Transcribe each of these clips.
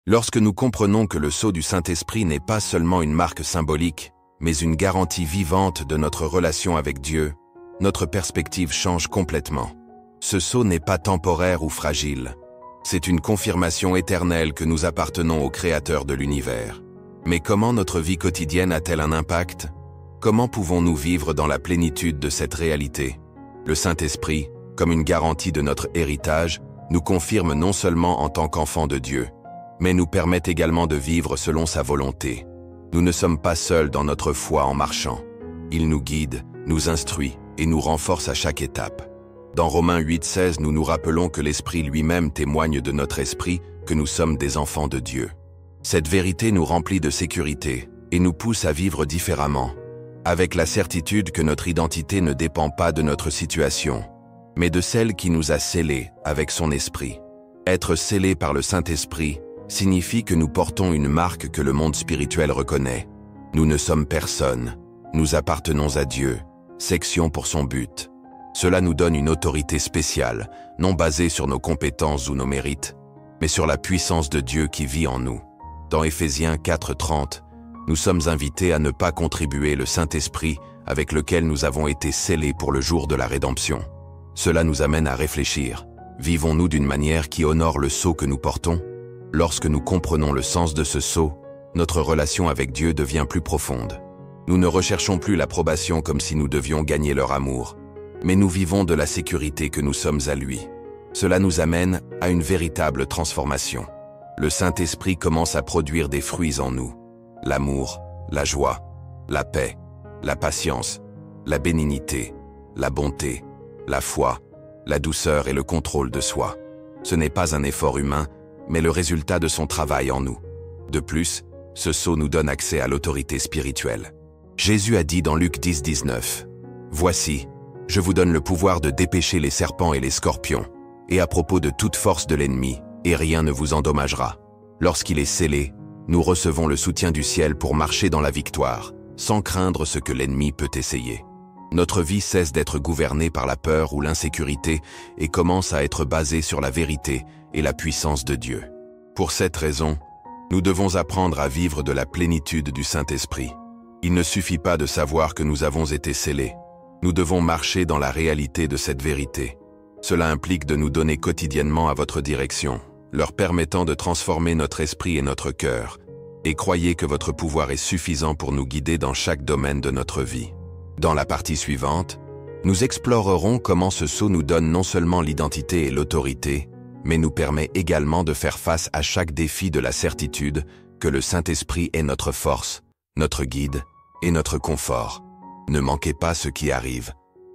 Lorsque nous comprenons que le sceau du Saint-Esprit n'est pas seulement une marque symbolique, mais une garantie vivante de notre relation avec Dieu, notre perspective change complètement. Ce sceau n'est pas temporaire ou fragile. C'est une confirmation éternelle que nous appartenons au Créateur de l'univers. Mais comment notre vie quotidienne a-t-elle un impact? Comment pouvons-nous vivre dans la plénitude de cette réalité? Le Saint-Esprit, comme une garantie de notre héritage, nous confirme non seulement en tant qu'enfants de Dieu, mais nous permet également de vivre selon sa volonté. Nous ne sommes pas seuls dans notre foi en marchant. Il nous guide, nous instruit et nous renforce à chaque étape. Dans Romains 8,16, nous nous rappelons que l'Esprit lui-même témoigne de notre esprit que nous sommes des enfants de Dieu. Cette vérité nous remplit de sécurité et nous pousse à vivre différemment, avec la certitude que notre identité ne dépend pas de notre situation, mais de celle qui nous a scellés avec son esprit. Être scellé par le Saint-Esprit signifie que nous portons une marque que le monde spirituel reconnaît. Nous ne sommes personne, nous appartenons à Dieu, section pour son but. Cela nous donne une autorité spéciale, non basée sur nos compétences ou nos mérites, mais sur la puissance de Dieu qui vit en nous. Dans Éphésiens 4:30, nous sommes invités à ne pas contribuer le Saint-Esprit avec lequel nous avons été scellés pour le jour de la rédemption. Cela nous amène à réfléchir. Vivons-nous d'une manière qui honore le sceau que nous portons? Lorsque nous comprenons le sens de ce sceau, notre relation avec Dieu devient plus profonde. Nous ne recherchons plus l'approbation comme si nous devions gagner leur amour, mais nous vivons de la sécurité que nous sommes à lui. Cela nous amène à une véritable transformation. Le Saint-Esprit commence à produire des fruits en nous. L'amour, la joie, la paix, la patience, la bénignité, la bonté, la foi, la douceur et le contrôle de soi. Ce n'est pas un effort humain, mais le résultat de son travail en nous. De plus, ce sceau nous donne accès à l'autorité spirituelle. Jésus a dit dans Luc 10:19, « Voici, je vous donne le pouvoir de dépêcher les serpents et les scorpions, et à propos de toute force de l'ennemi, et rien ne vous endommagera. » Lorsqu'il est scellé, nous recevons le soutien du ciel pour marcher dans la victoire, sans craindre ce que l'ennemi peut essayer. Notre vie cesse d'être gouvernée par la peur ou l'insécurité et commence à être basée sur la vérité et la puissance de Dieu. Pour cette raison, nous devons apprendre à vivre de la plénitude du Saint-Esprit. Il ne suffit pas de savoir que nous avons été scellés. Nous devons marcher dans la réalité de cette vérité. Cela implique de nous donner quotidiennement à votre direction, leur permettant de transformer notre esprit et notre cœur, et croyez que votre pouvoir est suffisant pour nous guider dans chaque domaine de notre vie. Dans la partie suivante, nous explorerons comment ce sceau nous donne non seulement l'identité et l'autorité, mais nous permet également de faire face à chaque défi de la certitude que le Saint-Esprit est notre force, notre guide et notre confort. Ne manquez pas ce qui arrive,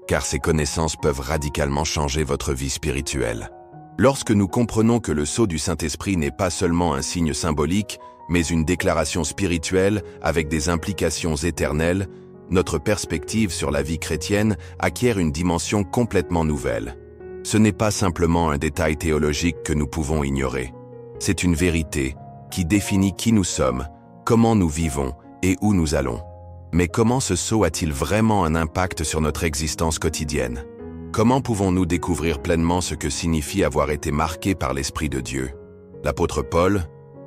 car ces connaissances peuvent radicalement changer votre vie spirituelle. Lorsque nous comprenons que le sceau du Saint-Esprit n'est pas seulement un signe symbolique, mais une déclaration spirituelle avec des implications éternelles, notre perspective sur la vie chrétienne acquiert une dimension complètement nouvelle. Ce n'est pas simplement un détail théologique que nous pouvons ignorer. C'est une vérité qui définit qui nous sommes, comment nous vivons et où nous allons. Mais comment ce sceau a-t-il vraiment un impact sur notre existence quotidienne? Comment pouvons-nous découvrir pleinement ce que signifie avoir été marqué par l'Esprit de Dieu? L'apôtre Paul,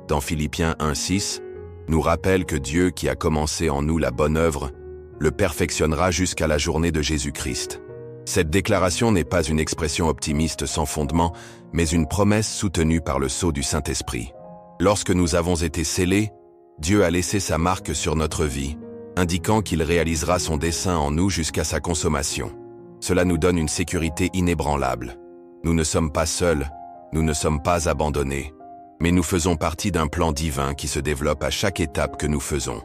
dans Philippiens 1:6, nous rappelle que Dieu qui a commencé en nous la bonne œuvre, le perfectionnera jusqu'à la journée de Jésus-Christ. Cette déclaration n'est pas une expression optimiste sans fondement, mais une promesse soutenue par le sceau du Saint-Esprit. Lorsque nous avons été scellés, Dieu a laissé sa marque sur notre vie, indiquant qu'il réalisera son dessein en nous jusqu'à sa consommation. Cela nous donne une sécurité inébranlable. Nous ne sommes pas seuls, nous ne sommes pas abandonnés, mais nous faisons partie d'un plan divin qui se développe à chaque étape que nous faisons.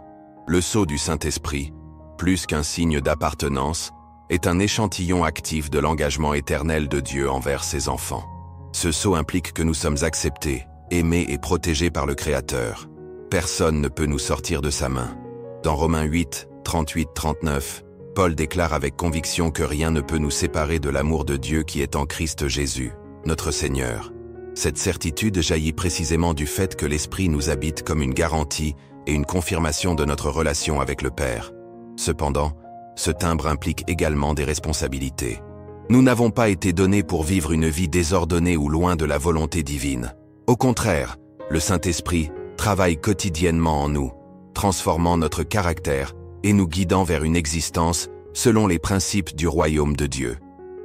Le sceau du Saint-Esprit, plus qu'un signe d'appartenance, est un échantillon actif de l'engagement éternel de Dieu envers ses enfants. Ce sceau implique que nous sommes acceptés, aimés et protégés par le Créateur. Personne ne peut nous sortir de sa main. Dans Romains 8, 38-39, Paul déclare avec conviction que rien ne peut nous séparer de l'amour de Dieu qui est en Christ Jésus, notre Seigneur. Cette certitude jaillit précisément du fait que l'Esprit nous habite comme une garantie et une confirmation de notre relation avec le Père. Cependant, ce timbre implique également des responsabilités. Nous n'avons pas été donnés pour vivre une vie désordonnée ou loin de la volonté divine. Au contraire, Le Saint-Esprit travaille quotidiennement en nous, transformant notre caractère et nous guidant vers une existence selon les principes du royaume de Dieu.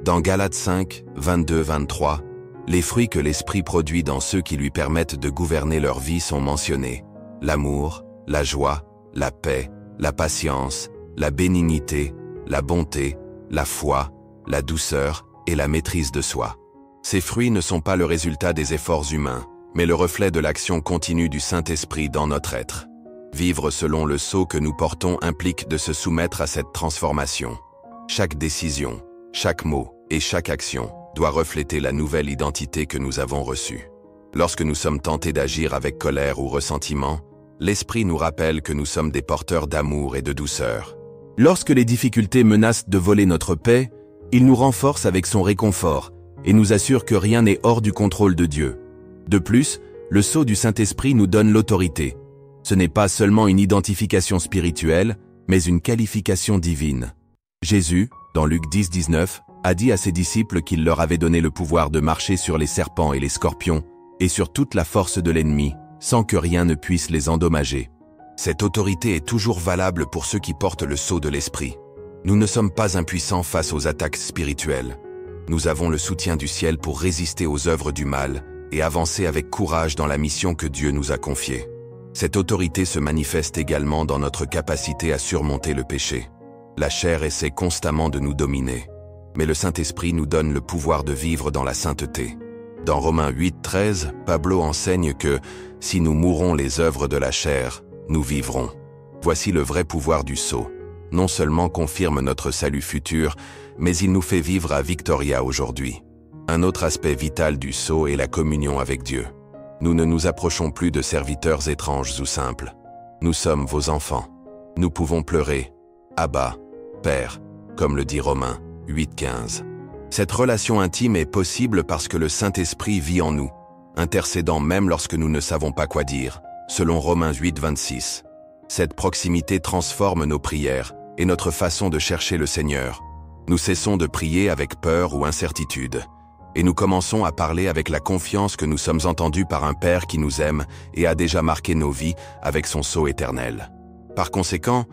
Dans Galates 5, 22-23, les fruits que l'Esprit produit dans ceux qui lui permettent de gouverner leur vie sont mentionnés: l'amour, la joie, la paix, la patience, la bénignité, la bonté, la foi, la douceur et la maîtrise de soi. Ces fruits ne sont pas le résultat des efforts humains, mais le reflet de l'action continue du Saint-Esprit dans notre être. Vivre selon le sceau que nous portons implique de se soumettre à cette transformation. Chaque décision, chaque mot et chaque action doit refléter la nouvelle identité que nous avons reçue. Lorsque nous sommes tentés d'agir avec colère ou ressentiment, l'Esprit nous rappelle que nous sommes des porteurs d'amour et de douceur. Lorsque les difficultés menacent de voler notre paix, il nous renforce avec son réconfort et nous assure que rien n'est hors du contrôle de Dieu. De plus, le sceau du Saint-Esprit nous donne l'autorité. Ce n'est pas seulement une identification spirituelle, mais une qualification divine. Jésus, dans Luc 10, 19, a dit à ses disciples qu'il leur avait donné le pouvoir de marcher sur les serpents et les scorpions, et sur toute la force de l'ennemi, sans que rien ne puisse les endommager. Cette autorité est toujours valable pour ceux qui portent le sceau de l'Esprit. Nous ne sommes pas impuissants face aux attaques spirituelles. Nous avons le soutien du ciel pour résister aux œuvres du mal et avancer avec courage dans la mission que Dieu nous a confiée. Cette autorité se manifeste également dans notre capacité à surmonter le péché. La chair essaie constamment de nous dominer, mais le Saint-Esprit nous donne le pouvoir de vivre dans la sainteté. Dans Romains 8, 13, Pablo enseigne que « si nous mourons les œuvres de la chair, nous vivrons ». Voici le vrai pouvoir du sceau. Non seulement confirme notre salut futur, mais il nous fait vivre à Victoria aujourd'hui. Un autre aspect vital du sceau est la communion avec Dieu. Nous ne nous approchons plus de serviteurs étranges ou simples. Nous sommes vos enfants. Nous pouvons pleurer « Abba, Père », comme le dit Romains 8, 15. Cette relation intime est possible parce que le Saint-Esprit vit en nous, intercédant même lorsque nous ne savons pas quoi dire, selon Romains 8, 26. Cette proximité transforme nos prières et notre façon de chercher le Seigneur. Nous cessons de prier avec peur ou incertitude, et nous commençons à parler avec la confiance que nous sommes entendus par un Père qui nous aime et a déjà marqué nos vies avec son sceau éternel. Par conséquent,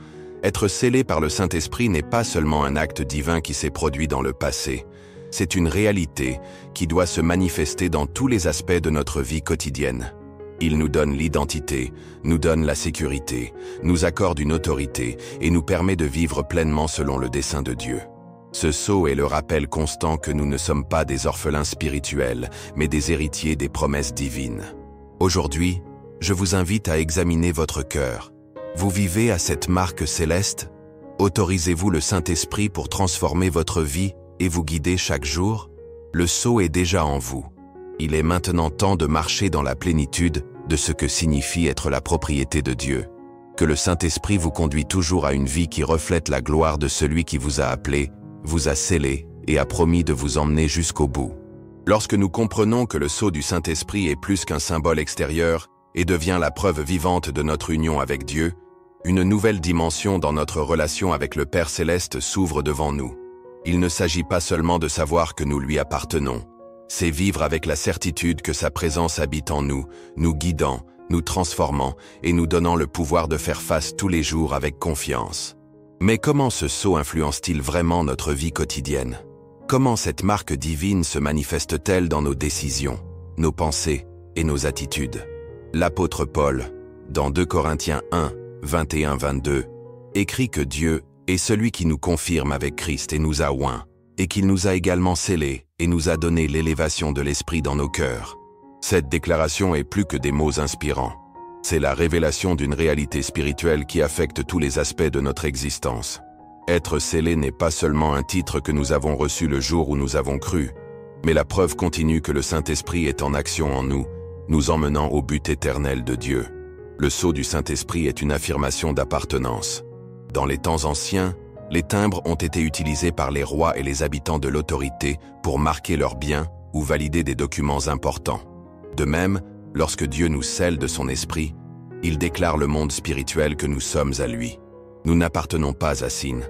être scellé par le Saint-Esprit n'est pas seulement un acte divin qui s'est produit dans le passé, c'est une réalité qui doit se manifester dans tous les aspects de notre vie quotidienne. Il nous donne l'identité, nous donne la sécurité, nous accorde une autorité et nous permet de vivre pleinement selon le dessein de Dieu. Ce sceau est le rappel constant que nous ne sommes pas des orphelins spirituels, mais des héritiers des promesses divines. Aujourd'hui, je vous invite à examiner votre cœur. Vous vivez à cette marque céleste? Autorisez-vous le Saint-Esprit pour transformer votre vie et vous guider chaque jour? Le sceau est déjà en vous. Il est maintenant temps de marcher dans la plénitude de ce que signifie être la propriété de Dieu. Que le Saint-Esprit vous conduit toujours à une vie qui reflète la gloire de celui qui vous a appelé, vous a scellé et a promis de vous emmener jusqu'au bout. Lorsque nous comprenons que le sceau du Saint-Esprit est plus qu'un symbole extérieur et devient la preuve vivante de notre union avec Dieu, une nouvelle dimension dans notre relation avec le Père Céleste s'ouvre devant nous. Il ne s'agit pas seulement de savoir que nous lui appartenons, c'est vivre avec la certitude que sa présence habite en nous, nous guidant, nous transformant et nous donnant le pouvoir de faire face tous les jours avec confiance. Mais comment ce sceau influence-t-il vraiment notre vie quotidienne? Comment cette marque divine se manifeste-t-elle dans nos décisions, nos pensées et nos attitudes? L'apôtre Paul, dans 2 Corinthiens 1, 21-22, écrit que Dieu est celui qui nous confirme avec Christ et nous a oints, et qu'il nous a également scellés et nous a donné l'élévation de l'Esprit dans nos cœurs. Cette déclaration est plus que des mots inspirants. C'est la révélation d'une réalité spirituelle qui affecte tous les aspects de notre existence. Être scellé n'est pas seulement un titre que nous avons reçu le jour où nous avons cru, mais la preuve continue que le Saint-Esprit est en action en nous, nous emmenant au but éternel de Dieu. Le sceau du Saint-Esprit est une affirmation d'appartenance. Dans les temps anciens, les timbres ont été utilisés par les rois et les habitants de l'autorité pour marquer leurs biens ou valider des documents importants. De même, lorsque Dieu nous scelle de son esprit, il déclare le monde spirituel que nous sommes à lui. Nous n'appartenons pas à Sin,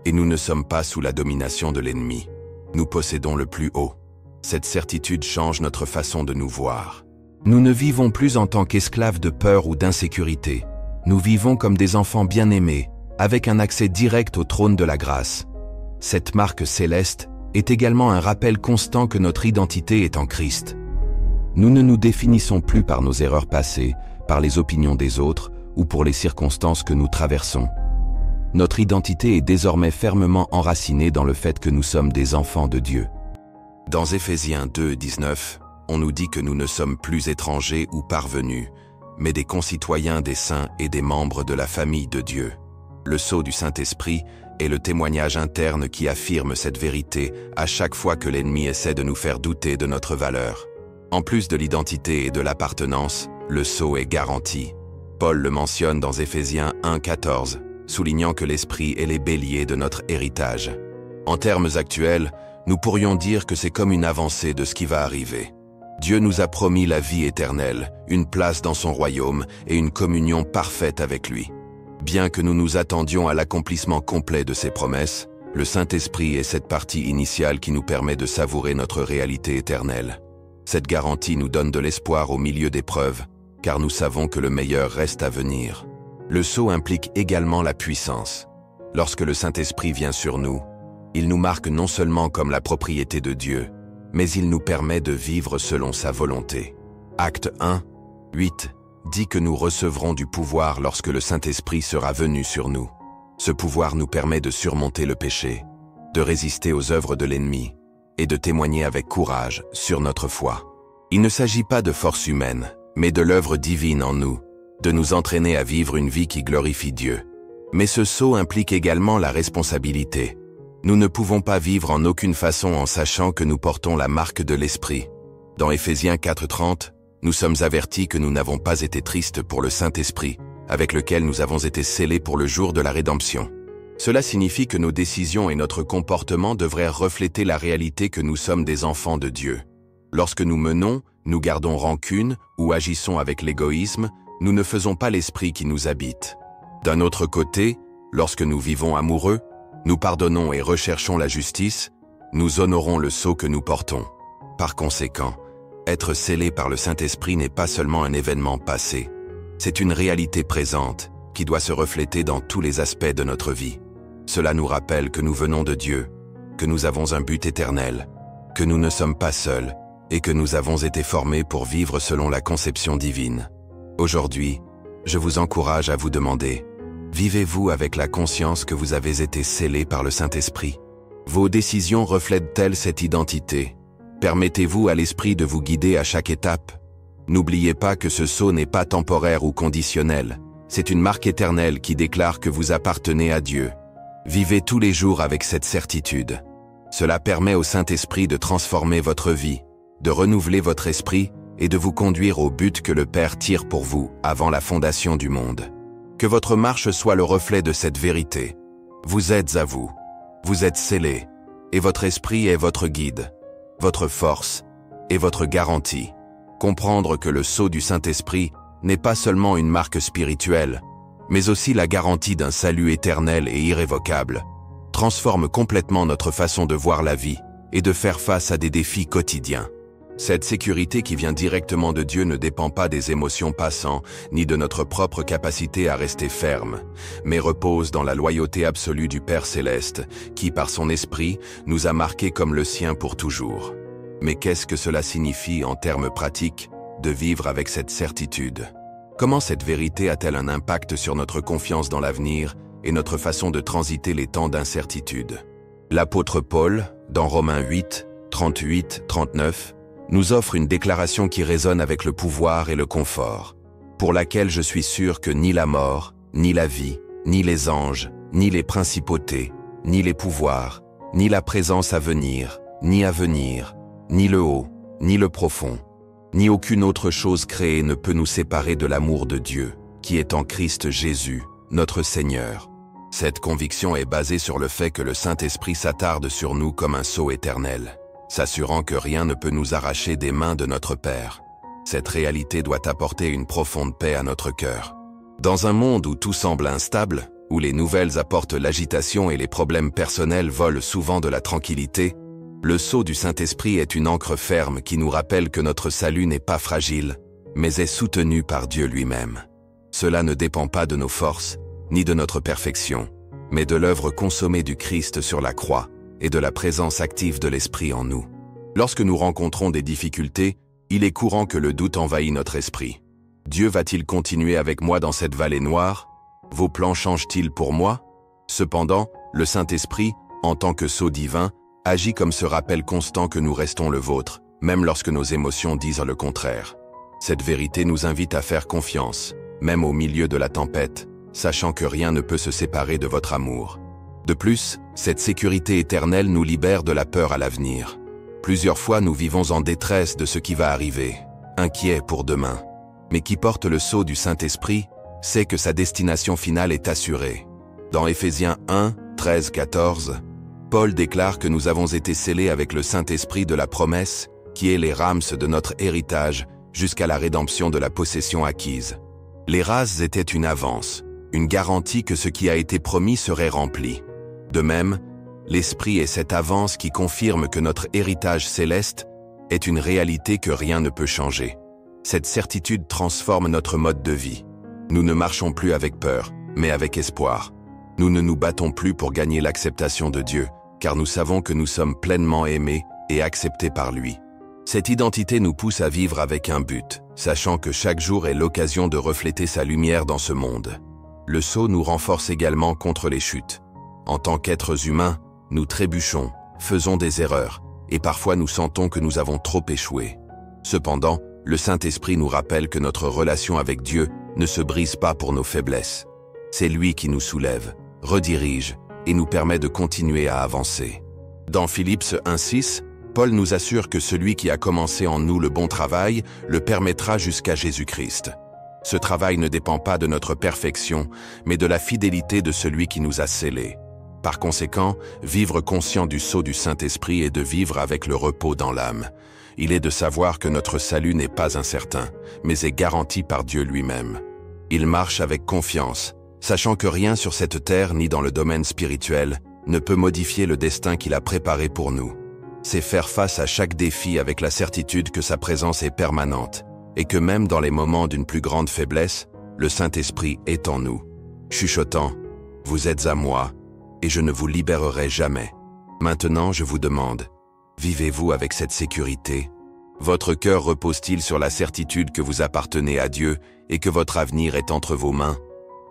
et nous ne sommes pas sous la domination de l'ennemi. Nous possédons le plus haut. Cette certitude change notre façon de nous voir. Nous ne vivons plus en tant qu'esclaves de peur ou d'insécurité. Nous vivons comme des enfants bien-aimés, avec un accès direct au trône de la grâce. Cette marque céleste est également un rappel constant que notre identité est en Christ. Nous ne nous définissons plus par nos erreurs passées, par les opinions des autres ou pour les circonstances que nous traversons. Notre identité est désormais fermement enracinée dans le fait que nous sommes des enfants de Dieu. Dans Éphésiens 2:19, on nous dit que nous ne sommes plus étrangers ou parvenus, mais des concitoyens des saints et des membres de la famille de Dieu. Le sceau du Saint-Esprit est le témoignage interne qui affirme cette vérité à chaque fois que l'ennemi essaie de nous faire douter de notre valeur. En plus de l'identité et de l'appartenance, le sceau est garanti. Paul le mentionne dans Éphésiens 1:14, soulignant que l'Esprit est les béliers de notre héritage. En termes actuels, nous pourrions dire que c'est comme une avancée de ce qui va arriver. Dieu nous a promis la vie éternelle, une place dans son royaume et une communion parfaite avec lui. Bien que nous nous attendions à l'accomplissement complet de ces promesses, le Saint-Esprit est cette partie initiale qui nous permet de savourer notre réalité éternelle. Cette garantie nous donne de l'espoir au milieu d'épreuves, car nous savons que le meilleur reste à venir. Le sceau implique également la puissance. Lorsque le Saint-Esprit vient sur nous, il nous marque non seulement comme la propriété de Dieu, mais il nous permet de vivre selon sa volonté. Acte 1:8 dit que nous recevrons du pouvoir lorsque le Saint-Esprit sera venu sur nous. Ce pouvoir nous permet de surmonter le péché, de résister aux œuvres de l'ennemi et de témoigner avec courage sur notre foi. Il ne s'agit pas de force humaine, mais de l'œuvre divine en nous, de nous entraîner à vivre une vie qui glorifie Dieu. Mais ce sceau implique également la responsabilité. Nous ne pouvons pas vivre en aucune façon en sachant que nous portons la marque de l'Esprit. Dans Éphésiens 4:30, nous sommes avertis que nous n'avons pas été tristes pour le Saint-Esprit, avec lequel nous avons été scellés pour le jour de la rédemption. Cela signifie que nos décisions et notre comportement devraient refléter la réalité que nous sommes des enfants de Dieu. Lorsque nous menons, nous gardons rancune ou agissons avec l'égoïsme, nous ne faisons pas l'Esprit qui nous habite. D'un autre côté, lorsque nous vivons amoureux, nous pardonnons et recherchons la justice, nous honorons le sceau que nous portons. Par conséquent, être scellé par le Saint-Esprit n'est pas seulement un événement passé, c'est une réalité présente qui doit se refléter dans tous les aspects de notre vie. Cela nous rappelle que nous venons de Dieu, que nous avons un but éternel, que nous ne sommes pas seuls et que nous avons été formés pour vivre selon la conception divine. Aujourd'hui, je vous encourage à vous demander: vivez-vous avec la conscience que vous avez été scellés par le Saint-Esprit? Vos décisions reflètent-elles cette identité? Permettez-vous à l'Esprit de vous guider à chaque étape? N'oubliez pas que ce sceau n'est pas temporaire ou conditionnel. C'est une marque éternelle qui déclare que vous appartenez à Dieu. Vivez tous les jours avec cette certitude. Cela permet au Saint-Esprit de transformer votre vie, de renouveler votre esprit et de vous conduire au but que le Père tire pour vous avant la fondation du monde. Que votre marche soit le reflet de cette vérité. Vous êtes à vous. Vous êtes scellés, et votre esprit est votre guide, votre force et votre garantie. Comprendre que le sceau du Saint-Esprit n'est pas seulement une marque spirituelle, mais aussi la garantie d'un salut éternel et irrévocable, transforme complètement notre façon de voir la vie et de faire face à des défis quotidiens. Cette sécurité qui vient directement de Dieu ne dépend pas des émotions passantes, ni de notre propre capacité à rester ferme, mais repose dans la loyauté absolue du Père Céleste, qui, par son esprit, nous a marqués comme le sien pour toujours. Mais qu'est-ce que cela signifie en termes pratiques, de vivre avec cette certitude? Comment cette vérité a-t-elle un impact sur notre confiance dans l'avenir et notre façon de transiter les temps d'incertitude? L'apôtre Paul, dans Romains 8, 38-39, nous offre une déclaration qui résonne avec le pouvoir et le confort, pour laquelle je suis sûr que ni la mort, ni la vie, ni les anges, ni les principautés, ni les pouvoirs, ni la présence à venir, ni le haut, ni le profond, ni aucune autre chose créée ne peut nous séparer de l'amour de Dieu, qui est en Christ Jésus, notre Seigneur. Cette conviction est basée sur le fait que le Saint-Esprit s'attarde sur nous comme un sceau éternel, s'assurant que rien ne peut nous arracher des mains de notre Père. Cette réalité doit apporter une profonde paix à notre cœur. Dans un monde où tout semble instable, où les nouvelles apportent l'agitation et les problèmes personnels volent souvent de la tranquillité, le sceau du Saint-Esprit est une ancre ferme qui nous rappelle que notre salut n'est pas fragile, mais est soutenu par Dieu lui-même. Cela ne dépend pas de nos forces, ni de notre perfection, mais de l'œuvre consommée du Christ sur la croix et de la présence active de l'Esprit en nous. Lorsque nous rencontrons des difficultés, il est courant que le doute envahit notre esprit. Dieu va-t-il continuer avec moi dans cette vallée noire? Vos plans changent-ils pour moi? Cependant, le Saint-Esprit, en tant que sceau divin, agit comme ce rappel constant que nous restons le vôtre, même lorsque nos émotions disent le contraire. Cette vérité nous invite à faire confiance, même au milieu de la tempête, sachant que rien ne peut se séparer de votre amour. De plus, cette sécurité éternelle nous libère de la peur à l'avenir. Plusieurs fois nous vivons en détresse de ce qui va arriver, inquiets pour demain. Mais qui porte le sceau du Saint-Esprit sait que sa destination finale est assurée. Dans Éphésiens 1, 13-14, Paul déclare que nous avons été scellés avec le Saint-Esprit de la promesse, qui est les rams de notre héritage, jusqu'à la rédemption de la possession acquise. Les races étaient une avance, une garantie que ce qui a été promis serait rempli. De même, l'Esprit est cette avance qui confirme que notre héritage céleste est une réalité que rien ne peut changer. Cette certitude transforme notre mode de vie. Nous ne marchons plus avec peur, mais avec espoir. Nous ne nous battons plus pour gagner l'acceptation de Dieu, car nous savons que nous sommes pleinement aimés et acceptés par lui. Cette identité nous pousse à vivre avec un but, sachant que chaque jour est l'occasion de refléter sa lumière dans ce monde. Le sceau nous renforce également contre les chutes. En tant qu'êtres humains, nous trébuchons, faisons des erreurs, et parfois nous sentons que nous avons trop échoué. Cependant, le Saint-Esprit nous rappelle que notre relation avec Dieu ne se brise pas pour nos faiblesses. C'est lui qui nous soulève, redirige et nous permet de continuer à avancer. Dans Philippiens 1,6, Paul nous assure que celui qui a commencé en nous le bon travail le permettra jusqu'à Jésus-Christ. Ce travail ne dépend pas de notre perfection, mais de la fidélité de celui qui nous a scellés. Par conséquent, vivre conscient du sceau du Saint-Esprit est de vivre avec le repos dans l'âme. Il est de savoir que notre salut n'est pas incertain, mais est garanti par Dieu lui-même. Il marche avec confiance, sachant que rien sur cette terre ni dans le domaine spirituel ne peut modifier le destin qu'il a préparé pour nous. C'est faire face à chaque défi avec la certitude que sa présence est permanente et que même dans les moments d'une plus grande faiblesse, le Saint-Esprit est en nous, chuchotant « Vous êtes à moi et je ne vous libérerai jamais ». Maintenant, je vous demande, vivez-vous avec cette sécurité? Votre cœur repose-t-il sur la certitude que vous appartenez à Dieu et que votre avenir est entre vos mains?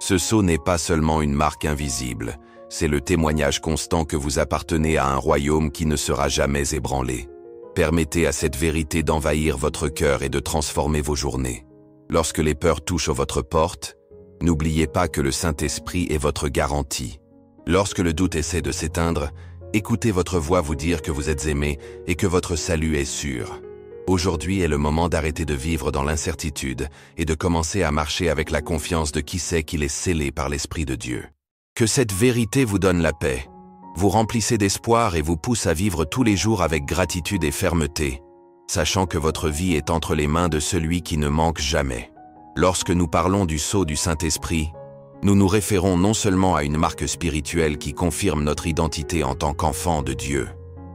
Ce sceau n'est pas seulement une marque invisible, c'est le témoignage constant que vous appartenez à un royaume qui ne sera jamais ébranlé. Permettez à cette vérité d'envahir votre cœur et de transformer vos journées. Lorsque les peurs touchent à votre porte, n'oubliez pas que le Saint-Esprit est votre garantie. Lorsque le doute essaie de s'éteindre, écoutez votre voix vous dire que vous êtes aimé et que votre salut est sûr. Aujourd'hui est le moment d'arrêter de vivre dans l'incertitude et de commencer à marcher avec la confiance de qui sait qu'il est scellé par l'Esprit de Dieu. Que cette vérité vous donne la paix, vous remplissez d'espoir et vous pousse à vivre tous les jours avec gratitude et fermeté, sachant que votre vie est entre les mains de celui qui ne manque jamais. Lorsque nous parlons du sceau du Saint-Esprit, nous nous référons non seulement à une marque spirituelle qui confirme notre identité en tant qu'enfant de Dieu.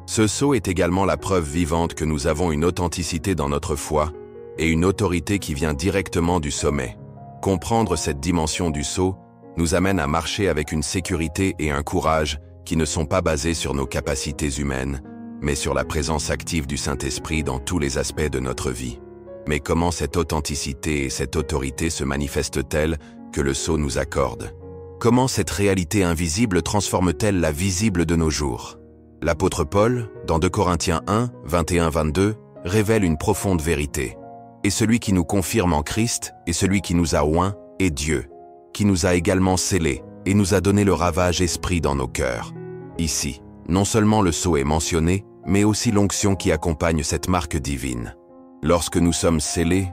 Ce sceau est également la preuve vivante que nous avons une authenticité dans notre foi et une autorité qui vient directement du sommet. Comprendre cette dimension du sceau nous amène à marcher avec une sécurité et un courage qui ne sont pas basés sur nos capacités humaines, mais sur la présence active du Saint-Esprit dans tous les aspects de notre vie. Mais comment cette authenticité et cette autorité se manifestent-elles que le sceau nous accorde? Comment cette réalité invisible transforme-t-elle la visible de nos jours? L'apôtre Paul, dans 2 Corinthiens 1, 21-22, révèle une profonde vérité. Et celui qui nous confirme en Christ, et celui qui nous a oints, est Dieu, qui nous a également scellés, et nous a donné le ravage esprit dans nos cœurs. Ici, non seulement le sceau est mentionné, mais aussi l'onction qui accompagne cette marque divine. Lorsque nous sommes scellés,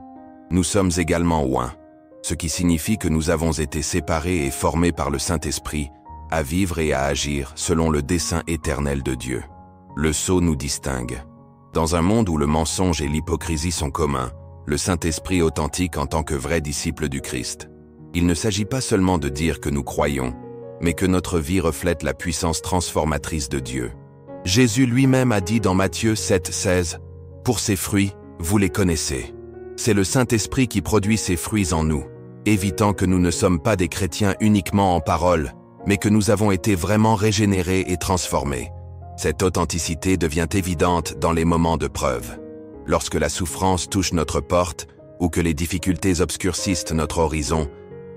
nous sommes également oints, ce qui signifie que nous avons été séparés et formés par le Saint-Esprit, à vivre et à agir selon le dessein éternel de Dieu. Le sceau nous distingue. Dans un monde où le mensonge et l'hypocrisie sont communs, le Saint-Esprit authentique en tant que vrai disciple du Christ. Il ne s'agit pas seulement de dire que nous croyons, mais que notre vie reflète la puissance transformatrice de Dieu. Jésus lui-même a dit dans Matthieu 7, 16, « Pour ses fruits, vous les connaissez. C'est le Saint-Esprit qui produit ses fruits en nous, évitant que nous ne sommes pas des chrétiens uniquement en parole, mais que nous avons été vraiment régénérés et transformés. Cette authenticité devient évidente dans les moments de preuve. Lorsque la souffrance touche notre porte ou que les difficultés obscurcissent notre horizon,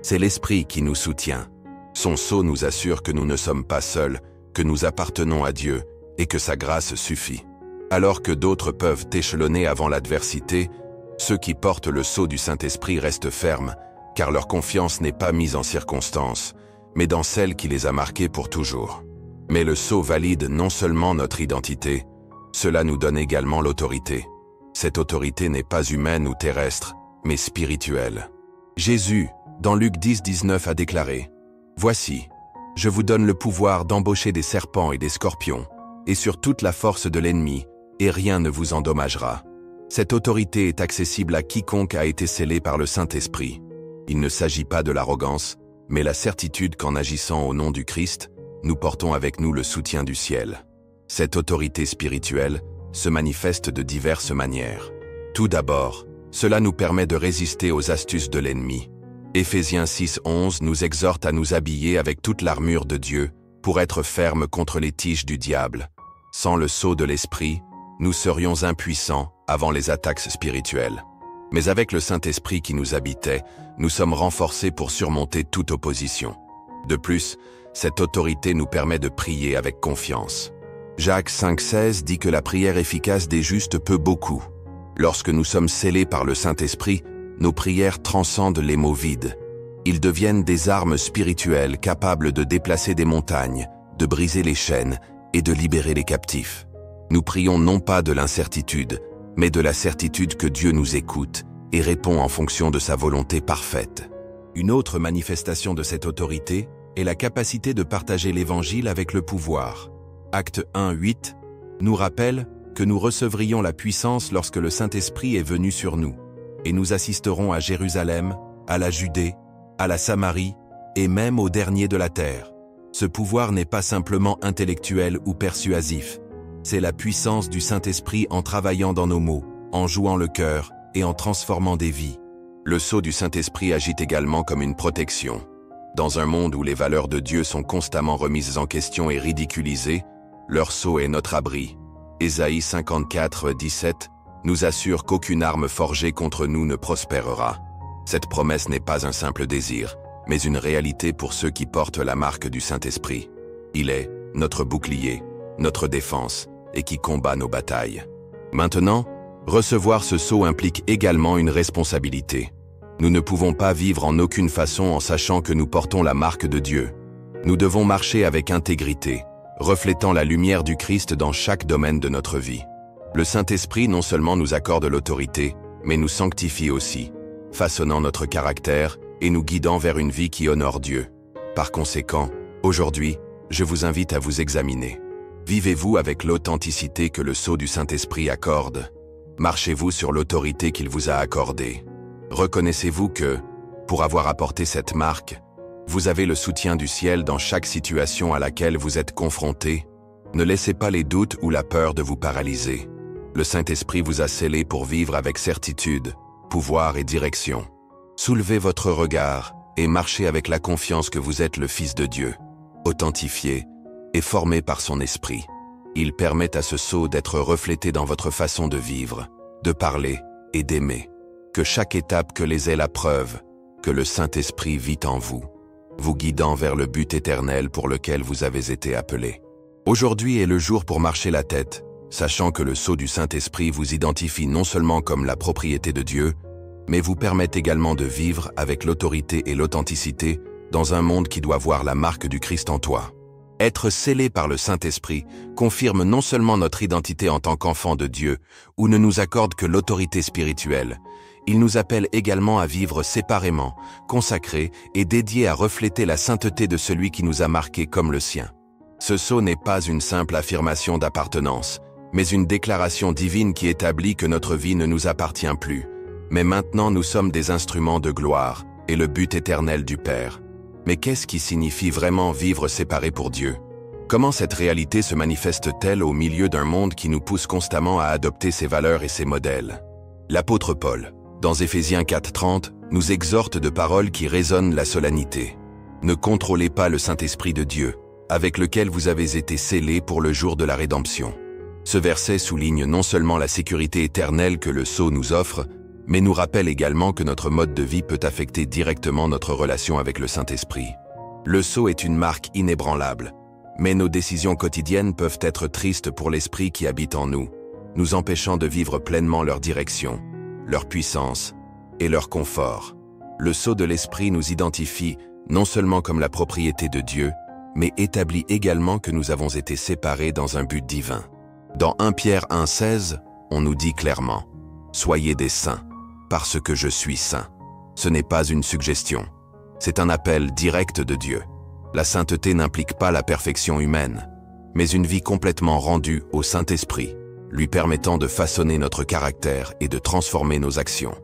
c'est l'Esprit qui nous soutient. Son sceau nous assure que nous ne sommes pas seuls, que nous appartenons à Dieu et que sa grâce suffit. Alors que d'autres peuvent échelonner avant l'adversité, ceux qui portent le sceau du Saint-Esprit restent fermes, car leur confiance n'est pas mise en circonstance, mais dans celle qui les a marqués pour toujours. Mais le sceau valide non seulement notre identité, cela nous donne également l'autorité. Cette autorité n'est pas humaine ou terrestre, mais spirituelle. Jésus, dans Luc 10:19, a déclaré « Voici, je vous donne le pouvoir d'embaucher des serpents et des scorpions, et sur toute la force de l'ennemi, et rien ne vous endommagera. » Cette autorité est accessible à quiconque a été scellé par le Saint-Esprit. Il ne s'agit pas de l'arrogance, mais la certitude qu'en agissant au nom du Christ, nous portons avec nous le soutien du ciel. Cette autorité spirituelle se manifeste de diverses manières. Tout d'abord, cela nous permet de résister aux astuces de l'ennemi. Éphésiens 6:11 nous exhorte à nous habiller avec toute l'armure de Dieu pour être fermes contre les tiges du diable. Sans le sceau de l'Esprit, nous serions impuissants avant les attaques spirituelles. Mais avec le Saint-Esprit qui nous habitait, nous sommes renforcés pour surmonter toute opposition. De plus, cette autorité nous permet de prier avec confiance. Jacques 5:16 dit que la prière efficace des justes peut beaucoup. Lorsque nous sommes scellés par le Saint-Esprit, nos prières transcendent les mots vides. Ils deviennent des armes spirituelles capables de déplacer des montagnes, de briser les chaînes et de libérer les captifs. Nous prions non pas de l'incertitude, mais de la certitude que Dieu nous écoute et répond en fonction de sa volonté parfaite. Une autre manifestation de cette autorité est la capacité de partager l'Évangile avec le pouvoir. Acte 1:8 nous rappelle que nous recevrions la puissance lorsque le Saint-Esprit est venu sur nous, et nous assisterons à Jérusalem, à la Judée, à la Samarie et même au dernier de la terre. Ce pouvoir n'est pas simplement intellectuel ou persuasif, c'est la puissance du Saint-Esprit en travaillant dans nos mots, en jouant le cœur et en transformant des vies. Le sceau du Saint-Esprit agit également comme une protection. Dans un monde où les valeurs de Dieu sont constamment remises en question et ridiculisées, leur sceau est notre abri. Ésaïe 54:17 nous assure qu'aucune arme forgée contre nous ne prospérera. Cette promesse n'est pas un simple désir, mais une réalité pour ceux qui portent la marque du Saint-Esprit. Il est notre bouclier, notre défense, et qui combat nos batailles. Maintenant, recevoir ce sceau implique également une responsabilité. Nous ne pouvons pas vivre en aucune façon en sachant que nous portons la marque de Dieu. Nous devons marcher avec intégrité, reflétant la lumière du Christ dans chaque domaine de notre vie. Le Saint-Esprit non seulement nous accorde l'autorité, mais nous sanctifie aussi, façonnant notre caractère et nous guidant vers une vie qui honore Dieu. Par conséquent, aujourd'hui, je vous invite à vous examiner. Vivez-vous avec l'authenticité que le sceau du Saint-Esprit accorde? Marchez-vous sur l'autorité qu'il vous a accordée? Reconnaissez-vous que, pour avoir apporté cette marque, vous avez le soutien du ciel dans chaque situation à laquelle vous êtes confronté? Ne laissez pas les doutes ou la peur de vous paralyser. Le Saint-Esprit vous a scellé pour vivre avec certitude, pouvoir et direction. Soulevez votre regard et marchez avec la confiance que vous êtes le Fils de Dieu, authentifié et formé par son Esprit. Il permet à ce sceau d'être reflété dans votre façon de vivre, de parler et d'aimer. Que chaque étape que les ait la preuve que le Saint-Esprit vit en vous, vous guidant vers le but éternel pour lequel vous avez été appelés. Aujourd'hui est le jour pour marcher la tête, sachant que le sceau du Saint-Esprit vous identifie non seulement comme la propriété de Dieu, mais vous permet également de vivre avec l'autorité et l'authenticité dans un monde qui doit voir la marque du Christ en toi. Être scellé par le Saint-Esprit confirme non seulement notre identité en tant qu'enfant de Dieu, ou ne nous accorde que l'autorité spirituelle, il nous appelle également à vivre séparément, consacrés et dédiés à refléter la sainteté de celui qui nous a marqués comme le sien. Ce sceau n'est pas une simple affirmation d'appartenance, mais une déclaration divine qui établit que notre vie ne nous appartient plus. Mais maintenant nous sommes des instruments de gloire et le but éternel du Père. Mais qu'est-ce qui signifie vraiment vivre séparés pour Dieu? Comment cette réalité se manifeste-t-elle au milieu d'un monde qui nous pousse constamment à adopter ses valeurs et ses modèles? L'apôtre Paul, Dans Éphésiens 4:30, nous exhorte de paroles qui résonnent la solennité. Ne contrôlez pas le Saint-Esprit de Dieu, avec lequel vous avez été scellés pour le jour de la rédemption. Ce verset souligne non seulement la sécurité éternelle que le sceau nous offre, mais nous rappelle également que notre mode de vie peut affecter directement notre relation avec le Saint-Esprit. Le sceau est une marque inébranlable, mais nos décisions quotidiennes peuvent être tristes pour l'Esprit qui habite en nous, nous empêchant de vivre pleinement leur direction, leur puissance et leur confort. Le sceau de l'Esprit nous identifie non seulement comme la propriété de Dieu, mais établit également que nous avons été séparés dans un but divin. Dans 1 Pierre 1,16, on nous dit clairement « Soyez des saints, parce que je suis saint ». Ce n'est pas une suggestion, c'est un appel direct de Dieu. La sainteté n'implique pas la perfection humaine, mais une vie complètement rendue au Saint-Esprit, lui permettant de façonner notre caractère et de transformer nos actions.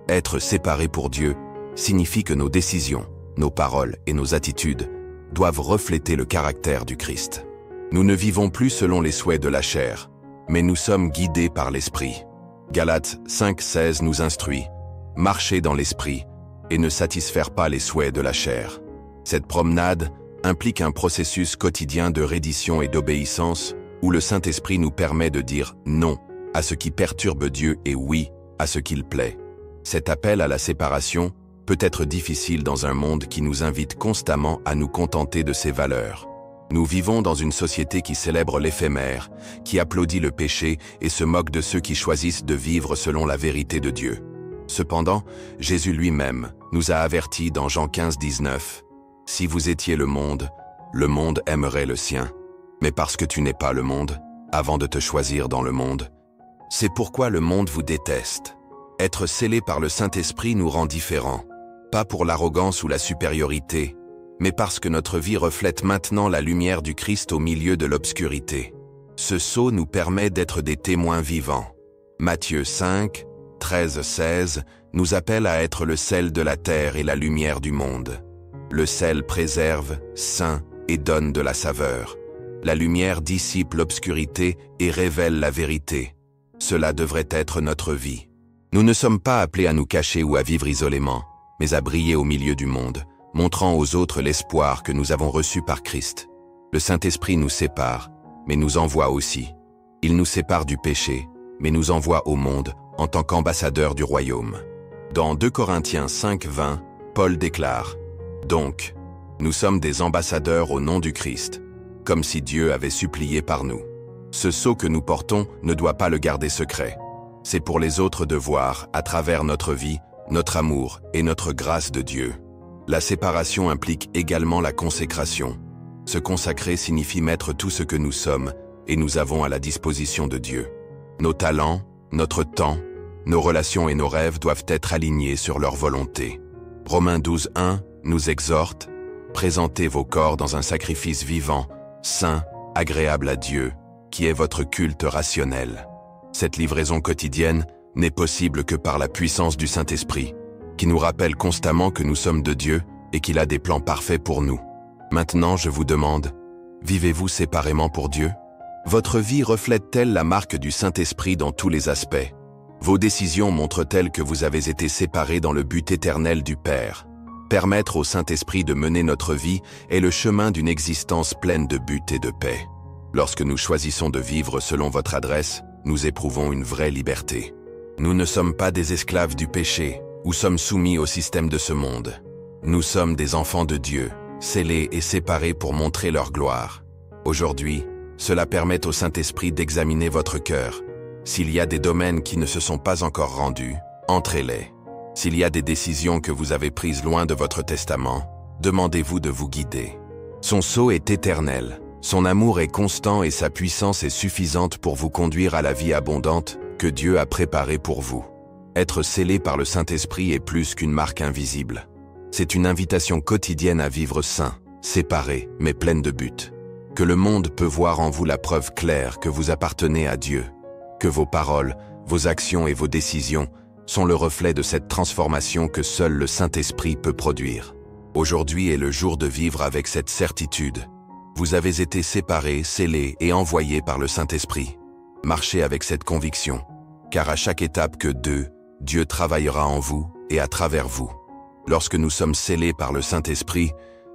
Être séparé pour Dieu signifie que nos décisions, nos paroles et nos attitudes doivent refléter le caractère du Christ. Nous ne vivons plus selon les souhaits de la chair, mais nous sommes guidés par l'Esprit. Galates 5,16 nous instruit « Marchez dans l'Esprit et ne satisfaire pas les souhaits de la chair ». Cette promenade implique un processus quotidien de reddition et d'obéissance où le Saint-Esprit nous permet de dire « non » à ce qui perturbe Dieu et « oui » à ce qu'il plaît. Cet appel à la séparation peut être difficile dans un monde qui nous invite constamment à nous contenter de ses valeurs. Nous vivons dans une société qui célèbre l'éphémère, qui applaudit le péché et se moque de ceux qui choisissent de vivre selon la vérité de Dieu. Cependant, Jésus lui-même nous a avertis dans Jean 15,19 « Si vous étiez le monde aimerait le sien. Mais parce que tu n'es pas le monde, avant de te choisir dans le monde, c'est pourquoi le monde vous déteste. » Être scellé par le Saint-Esprit nous rend différents, pas pour l'arrogance ou la supériorité, mais parce que notre vie reflète maintenant la lumière du Christ au milieu de l'obscurité. Ce sceau nous permet d'être des témoins vivants. Matthieu 5, 13-16 nous appelle à être le sel de la terre et la lumière du monde. Le sel préserve, ceint et donne de la saveur. La lumière dissipe l'obscurité et révèle la vérité. Cela devrait être notre vie. Nous ne sommes pas appelés à nous cacher ou à vivre isolément, mais à briller au milieu du monde, montrant aux autres l'espoir que nous avons reçu par Christ. Le Saint-Esprit nous sépare, mais nous envoie aussi. Il nous sépare du péché, mais nous envoie au monde en tant qu'ambassadeurs du royaume. Dans 2 Corinthiens 5:20, Paul déclare « Donc, nous sommes des ambassadeurs au nom du Christ, comme si Dieu avait supplié par nous. Ce sceau que nous portons ne doit pas le garder secret. C'est pour les autres de voir, à travers notre vie, notre amour et notre grâce de Dieu. » La séparation implique également la consécration. Se consacrer signifie mettre tout ce que nous sommes et nous avons à la disposition de Dieu. Nos talents, notre temps, nos relations et nos rêves doivent être alignés sur leur volonté. Romains 12:1 nous exhorte « Présentez vos corps dans un sacrifice vivant, saint, agréable à Dieu, qui est votre culte rationnel. » Cette livraison quotidienne n'est possible que par la puissance du Saint-Esprit, qui nous rappelle constamment que nous sommes de Dieu et qu'il a des plans parfaits pour nous. Maintenant, je vous demande, vivez-vous séparément pour Dieu? Votre vie reflète-t-elle la marque du Saint-Esprit dans tous les aspects? Vos décisions montrent-elles que vous avez été séparés dans le but éternel du Père? Permettre au Saint-Esprit de mener notre vie est le chemin d'une existence pleine de but et de paix. Lorsque nous choisissons de vivre selon votre adresse, nous éprouvons une vraie liberté. Nous ne sommes pas des esclaves du péché, ou sommes soumis au système de ce monde. Nous sommes des enfants de Dieu, scellés et séparés pour montrer leur gloire. Aujourd'hui, cela permet au Saint-Esprit d'examiner votre cœur. S'il y a des domaines qui ne se sont pas encore rendus, entrez-les. S'il y a des décisions que vous avez prises loin de votre testament, demandez-vous de vous guider. Son sceau est éternel, son amour est constant et sa puissance est suffisante pour vous conduire à la vie abondante que Dieu a préparée pour vous. Être scellé par le Saint-Esprit est plus qu'une marque invisible. C'est une invitation quotidienne à vivre saint, séparé, mais pleine de but. Que le monde peut voir en vous la preuve claire que vous appartenez à Dieu. Que vos paroles, vos actions et vos décisions sont le reflet de cette transformation que seul le Saint-Esprit peut produire. Aujourd'hui est le jour de vivre avec cette certitude. Vous avez été séparés, scellés et envoyés par le Saint-Esprit. Marchez avec cette conviction, car à chaque étape que 2, Dieu travaillera en vous et à travers vous. Lorsque nous sommes scellés par le Saint-Esprit,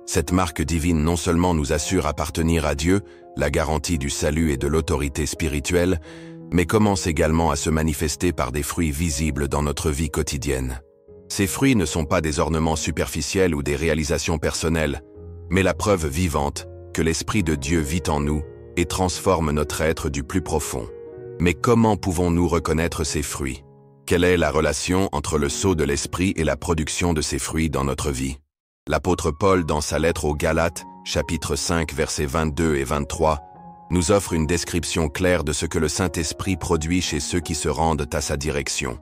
cette marque divine non seulement nous assure appartenir à Dieu, la garantie du salut et de l'autorité spirituelle, mais commence également à se manifester par des fruits visibles dans notre vie quotidienne. Ces fruits ne sont pas des ornements superficiels ou des réalisations personnelles, mais la preuve vivante que l'Esprit de Dieu vit en nous et transforme notre être du plus profond. Mais comment pouvons-nous reconnaître ces fruits? Quelle est la relation entre le sceau de l'Esprit et la production de ces fruits dans notre vie? L'apôtre Paul, dans sa lettre aux Galates, chapitre 5, versets 22 et 23, nous offre une description claire de ce que le Saint-Esprit produit chez ceux qui se rendent à sa direction.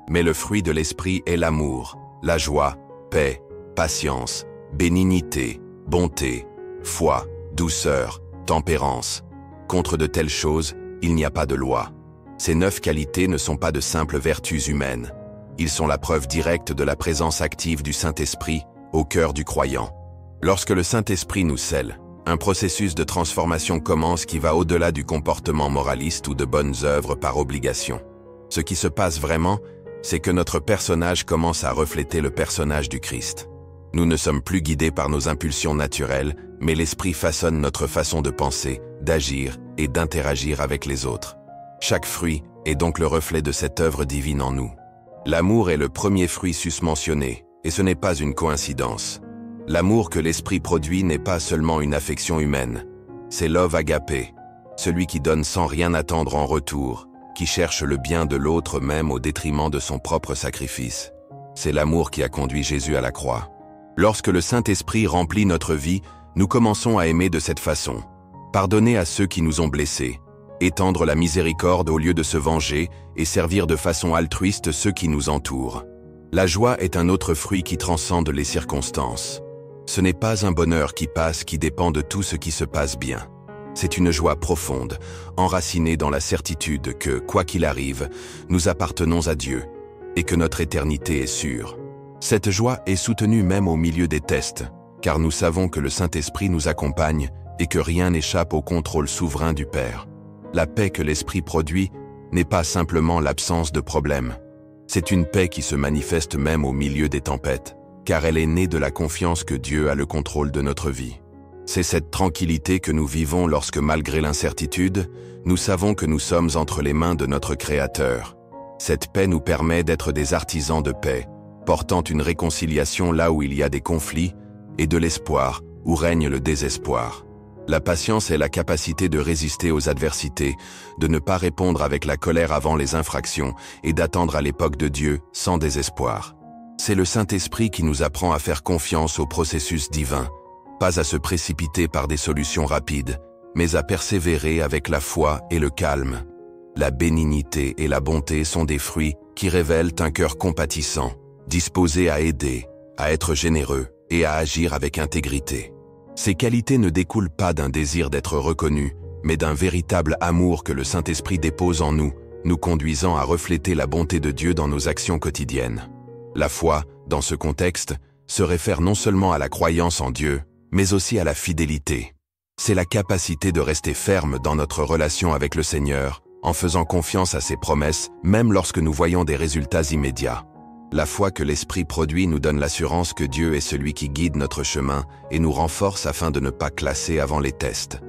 Mais le fruit de l'Esprit est l'amour, la joie, paix, patience, bénignité, bonté, foi, douceur, tempérance. Contre de telles choses, il n'y a pas de loi. Ces 9 qualités ne sont pas de simples vertus humaines. Ils sont la preuve directe de la présence active du Saint-Esprit au cœur du croyant. Lorsque le Saint-Esprit nous scelle, un processus de transformation commence qui va au-delà du comportement moraliste ou de bonnes œuvres par obligation. Ce qui se passe vraiment, c'est que notre personnage commence à refléter le personnage du Christ. Nous ne sommes plus guidés par nos impulsions naturelles, mais l'Esprit façonne notre façon de penser, d'agir et d'interagir avec les autres. Chaque fruit est donc le reflet de cette œuvre divine en nous. L'amour est le premier fruit susmentionné, et ce n'est pas une coïncidence. L'amour que l'Esprit produit n'est pas seulement une affection humaine, c'est l'ove agapé, celui qui donne sans rien attendre en retour, qui cherche le bien de l'autre même au détriment de son propre sacrifice. C'est l'amour qui a conduit Jésus à la croix. Lorsque le Saint-Esprit remplit notre vie, nous commençons à aimer de cette façon. Pardonner à ceux qui nous ont blessés, étendre la miséricorde au lieu de se venger et servir de façon altruiste ceux qui nous entourent. La joie est un autre fruit qui transcende les circonstances. Ce n'est pas un bonheur qui passe qui dépend de tout ce qui se passe bien. C'est une joie profonde, enracinée dans la certitude que, quoi qu'il arrive, nous appartenons à Dieu et que notre éternité est sûre. Cette joie est soutenue même au milieu des tests, car nous savons que le Saint-Esprit nous accompagne et que rien n'échappe au contrôle souverain du Père. La paix que l'Esprit produit n'est pas simplement l'absence de problèmes. C'est une paix qui se manifeste même au milieu des tempêtes, car elle est née de la confiance que Dieu a le contrôle de notre vie. C'est cette tranquillité que nous vivons lorsque, malgré l'incertitude, nous savons que nous sommes entre les mains de notre Créateur. Cette paix nous permet d'être des artisans de paix, portant une réconciliation là où il y a des conflits, et de l'espoir où règne le désespoir. La patience est la capacité de résister aux adversités, de ne pas répondre avec la colère avant les infractions et d'attendre à l'époque de Dieu sans désespoir. C'est le Saint-Esprit qui nous apprend à faire confiance au processus divin, pas à se précipiter par des solutions rapides, mais à persévérer avec la foi et le calme. La bénignité et la bonté sont des fruits qui révèlent un cœur compatissant, disposé à aider, à être généreux et à agir avec intégrité. Ces qualités ne découlent pas d'un désir d'être reconnu, mais d'un véritable amour que le Saint-Esprit dépose en nous, nous conduisant à refléter la bonté de Dieu dans nos actions quotidiennes. La foi, dans ce contexte, se réfère non seulement à la croyance en Dieu, mais aussi à la fidélité. C'est la capacité de rester ferme dans notre relation avec le Seigneur, en faisant confiance à ses promesses, même lorsque nous voyons des résultats immédiats. La foi que l'Esprit produit nous donne l'assurance que Dieu est celui qui guide notre chemin et nous renforce afin de ne pas classer avant les tests.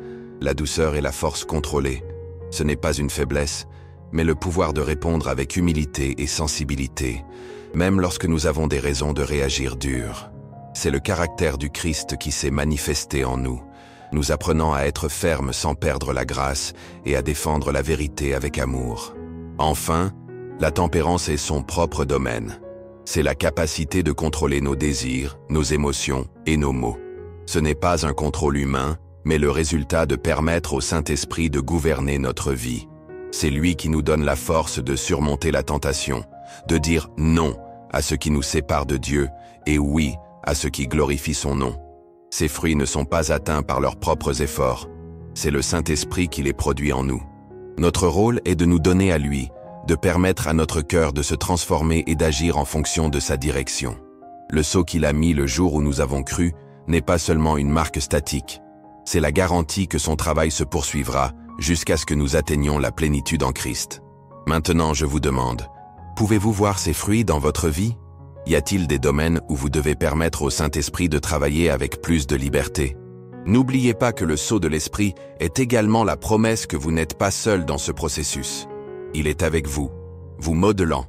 La douceur et la force contrôlée, ce n'est pas une faiblesse, mais le pouvoir de répondre avec humilité et sensibilité, même lorsque nous avons des raisons de réagir dur. C'est le caractère du Christ qui s'est manifesté en nous, nous apprenant à être fermes sans perdre la grâce et à défendre la vérité avec amour. Enfin, la tempérance est son propre domaine. C'est la capacité de contrôler nos désirs, nos émotions et nos mots. Ce n'est pas un contrôle humain, mais le résultat de permettre au Saint-Esprit de gouverner notre vie. C'est lui qui nous donne la force de surmonter la tentation, de dire non à ce qui nous sépare de Dieu et oui à ce qui glorifie son nom. Ces fruits ne sont pas atteints par leurs propres efforts. C'est le Saint-Esprit qui les produit en nous. Notre rôle est de nous donner à lui, de permettre à notre cœur de se transformer et d'agir en fonction de sa direction. Le sceau qu'il a mis le jour où nous avons cru n'est pas seulement une marque statique, c'est la garantie que son travail se poursuivra jusqu'à ce que nous atteignions la plénitude en Christ. Maintenant, je vous demande, Pouvez-vous voir ces fruits dans votre vie? Y a-t-il des domaines où vous devez permettre au Saint-Esprit de travailler avec plus de liberté? N'oubliez pas que le sceau de l'Esprit est également la promesse que vous n'êtes pas seul dans ce processus. Il est avec vous, vous modelant,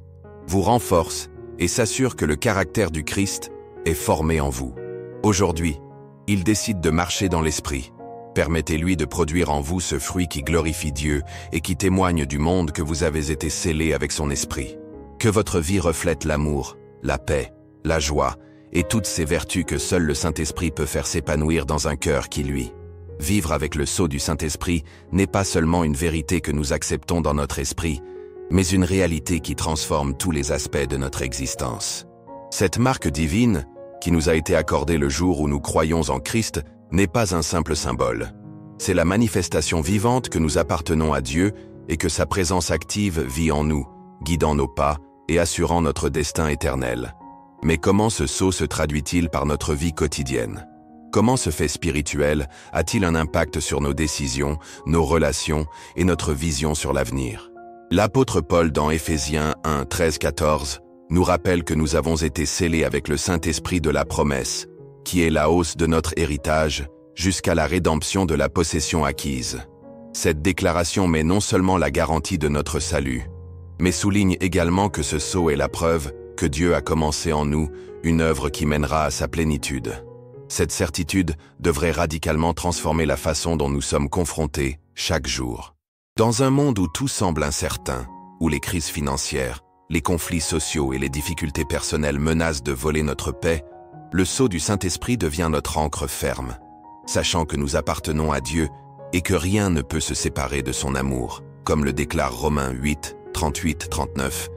vous renforce et s'assure que le caractère du Christ est formé en vous. Aujourd'hui, il décide de marcher dans l'Esprit. Permettez-lui de produire en vous ce fruit qui glorifie Dieu et qui témoigne du monde que vous avez été scellés avec son Esprit. Que votre vie reflète l'amour, la paix, la joie et toutes ces vertus que seul le Saint-Esprit peut faire s'épanouir dans un cœur qui lui. Vivre avec le sceau du Saint-Esprit n'est pas seulement une vérité que nous acceptons dans notre esprit, mais une réalité qui transforme tous les aspects de notre existence. Cette marque divine, qui nous a été accordée le jour où nous croyons en Christ, n'est pas un simple symbole. C'est la manifestation vivante que nous appartenons à Dieu et que sa présence active vit en nous, guidant nos pas et assurant notre destin éternel. Mais comment ce sceau se traduit-il par notre vie quotidienne? Comment ce fait spirituel a-t-il un impact sur nos décisions, nos relations et notre vision sur l'avenir? L'apôtre Paul dans Éphésiens 1, 13-14 nous rappelle que nous avons été scellés avec le Saint-Esprit de la promesse, qui est la hausse de notre héritage jusqu'à la rédemption de la possession acquise. Cette déclaration met non seulement la garantie de notre salut, mais souligne également que ce sceau est la preuve que Dieu a commencé en nous une œuvre qui mènera à sa plénitude. Cette certitude devrait radicalement transformer la façon dont nous sommes confrontés chaque jour. Dans un monde où tout semble incertain, où les crises financières, les conflits sociaux et les difficultés personnelles menacent de voler notre paix, le sceau du Saint-Esprit devient notre ancre ferme, sachant que nous appartenons à Dieu et que rien ne peut se séparer de son amour, comme le déclare Romains 8, 38-39,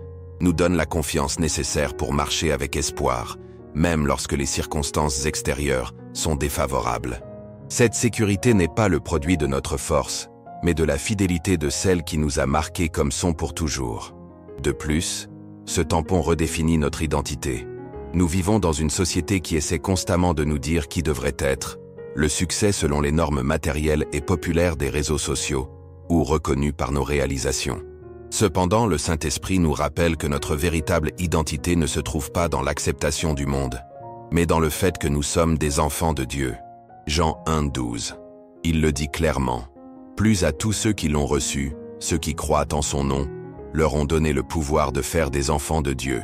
nous donne la confiance nécessaire pour marcher avec espoir, même lorsque les circonstances extérieures sont défavorables. Cette sécurité n'est pas le produit de notre force, mais de la fidélité de celle qui nous a marqués comme son pour toujours. De plus, ce tampon redéfinit notre identité. Nous vivons dans une société qui essaie constamment de nous dire qui devrait être le succès selon les normes matérielles et populaires des réseaux sociaux, ou reconnu par nos réalisations. Cependant, le Saint-Esprit nous rappelle que notre véritable identité ne se trouve pas dans l'acceptation du monde, mais dans le fait que nous sommes des enfants de Dieu. Jean 1, 12. Il le dit clairement. Plus à tous ceux qui l'ont reçu, ceux qui croient en son nom, leur ont donné le pouvoir de faire des enfants de Dieu.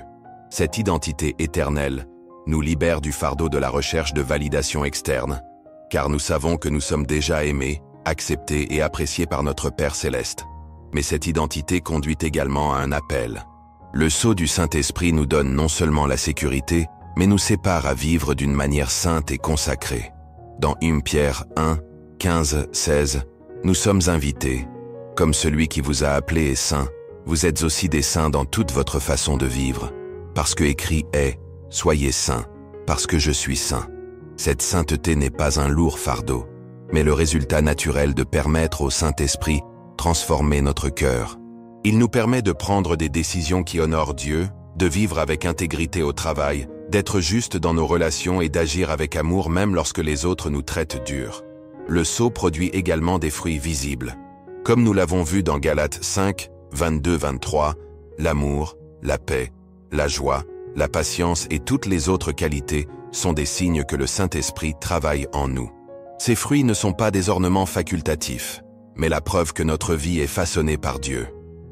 Cette identité éternelle nous libère du fardeau de la recherche de validation externe, car nous savons que nous sommes déjà aimés, acceptés et appréciés par notre Père Céleste. Mais cette identité conduit également à un appel. Le sceau du Saint-Esprit nous donne non seulement la sécurité, mais nous sépare à vivre d'une manière sainte et consacrée. Dans 1 Pierre 1, 15, 16, nous sommes invités. Comme celui qui vous a appelé est saint, vous êtes aussi des saints dans toute votre façon de vivre. Parce que écrit est « Soyez saints, parce que je suis saint ». Cette sainteté n'est pas un lourd fardeau, mais le résultat naturel de permettre au Saint-Esprit transformer notre cœur. Il nous permet de prendre des décisions qui honorent Dieu, de vivre avec intégrité au travail, d'être juste dans nos relations et d'agir avec amour même lorsque les autres nous traitent dur. Le sceau produit également des fruits visibles. Comme nous l'avons vu dans Galates 5, 22-23, l'amour, la paix, la joie, la patience et toutes les autres qualités sont des signes que le Saint-Esprit travaille en nous. Ces fruits ne sont pas des ornements facultatifs, mais la preuve que notre vie est façonnée par Dieu.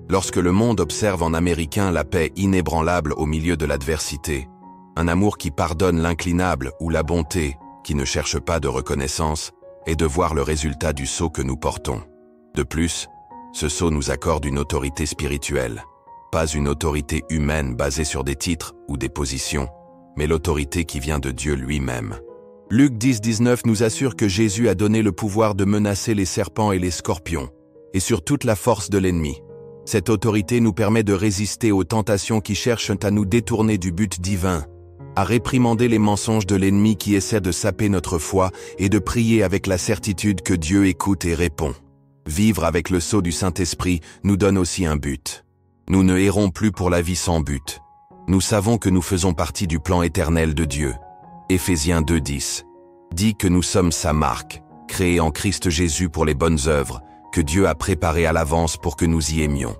Lorsque le monde observe en Américain la paix inébranlable au milieu de l'adversité, un amour qui pardonne l'inclinable ou la bonté, qui ne cherche pas de reconnaissance, et de voir le résultat du sceau que nous portons. De plus, ce sceau nous accorde une autorité spirituelle, pas une autorité humaine basée sur des titres ou des positions, mais l'autorité qui vient de Dieu lui-même. Luc 10, 19 nous assure que Jésus a donné le pouvoir de menacer les serpents et les scorpions, et sur toute la force de l'ennemi. Cette autorité nous permet de résister aux tentations qui cherchent à nous détourner du but divin, à réprimander les mensonges de l'ennemi qui essaie de saper notre foi et de prier avec la certitude que Dieu écoute et répond. Vivre avec le sceau du Saint-Esprit nous donne aussi un but. Nous ne errons plus pour la vie sans but. Nous savons que nous faisons partie du plan éternel de Dieu. Éphésiens 2:10 dit que nous sommes sa marque, créée en Christ Jésus pour les bonnes œuvres, que Dieu a préparées à l'avance pour que nous y aimions.